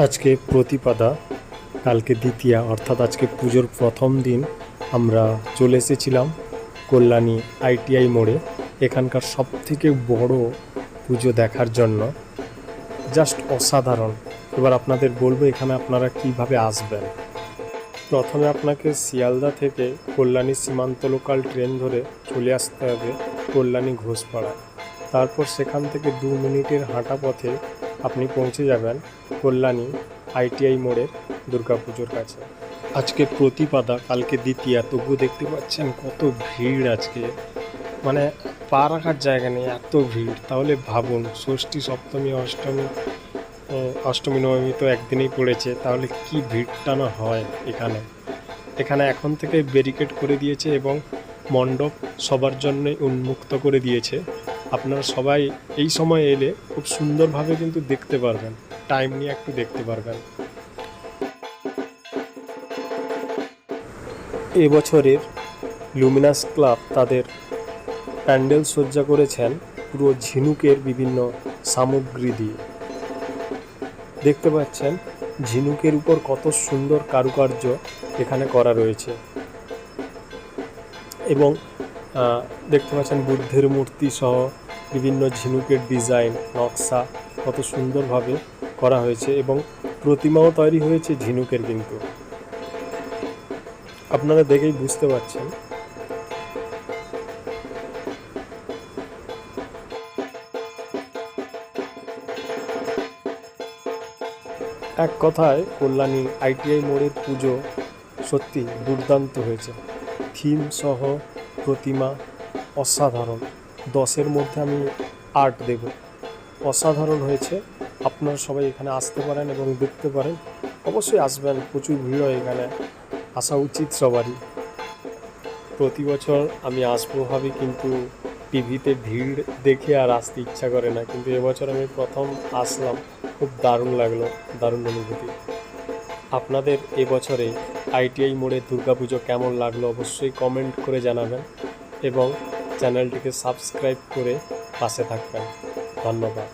আজকে প্রতিপদা, কালকে দ্বিতীয়া, অর্থাৎ আজকে পুজোর প্রথম দিন আমরা চলে এসেছিলাম কল্যাণী আইটিআই মোড়ে এখানকার সবথেকে বড় পুজো দেখার জন্য। জাস্ট অসাধারণ। এবার আপনাদের বলবো এখানে আপনারা কিভাবে আসবেন। প্রথমে আপনাকে শিয়ালদা থেকে কল্যাণী সীমান্ত লোকাল ট্রেন ধরে চলে আসতে হবে কল্যাণী ঘোষপাড়ায়। তারপর সেখান থেকে 2 মিনিটের হাঁটা পথে আপনি পৌঁছে যাবেন কল্যাণী আইটিআই মোড়ের দুর্গাপুজোর কাছে। আজকে প্রতিপদা, কালকে দ্বিতীয়া, তবু দেখতে পাচ্ছেন কত ভিড় আজকে। মানে পা রাখার জায়গা নেই, এত ভিড়। তাহলে ভাবুন, ষষ্ঠী সপ্তমী অষ্টমী, অষ্টমী নবমী তো একদিনেই পড়েছে, তাহলে কি ভিড়টা না হয় এখানে। এখানে এখন থেকে ব্যারিকেড করে দিয়েছে এবং মণ্ডপ সবার জন্যই উন্মুক্ত করে দিয়েছে। আপনারা সবাই এই সময় এলে খুব সুন্দরভাবে কিন্তু দেখতে পারবেন, টাইম নিয়ে একটু দেখতে পারবেন। এবছরের লুমিনাস ক্লাব তাদের প্যান্ডেল সজ্জা করেছেন পুরো ঝিনুকের বিভিন্ন সামগ্রী দিয়ে। দেখতে পাচ্ছেন ঝিনুকের উপর কত সুন্দর কারুকার্য এখানে করা রয়েছে। এবং দেখতে পাচ্ছেন বুদ্ধের মূর্তি সহ বিভিন্ন ঝিনুকের ডিজাইন নকশা কত সুন্দরভাবে করা হয়েছে, এবং প্রতিমাও তৈরি হয়েছে ঝিনুকের। কিন্তু আপনারা দেখেই বুঝতে পারছেন। এক কথায় কল্যাণী আইটিআই মোড়ের পুজো সত্যি দুর্দান্ত হয়েছে। থিম সহ প্রতিমা অসাধারণ। 10-এর মধ্যে আমি 8 দেব। অসাধারণ হয়েছে। আপনারা সবাই এখানে আসতে পারেন এবং দেখতে পারেন। অবশ্যই আসবেন, প্রচুর ভিড় হয় এখানে, আসা উচিত সবারই। প্রতি বছর আমি আসবো ভাবি, কিন্তু টিভিতে ভিড় দেখে আর আসতে ইচ্ছা করে না। কিন্তু এবছর আমি প্রথম আসলাম, খুব দারুণ লাগলো, দারুণ অনুভূতি। আপনাদের এবছরে আইটিআই মোড়ে দুর্গাপুজো কেমন লাগলো অবশ্যই কমেন্ট করে জানাবেন এবং চ্যানেলটিকে সাবস্ক্রাইব করে পাশে থাকবেন। ধন্যবাদ।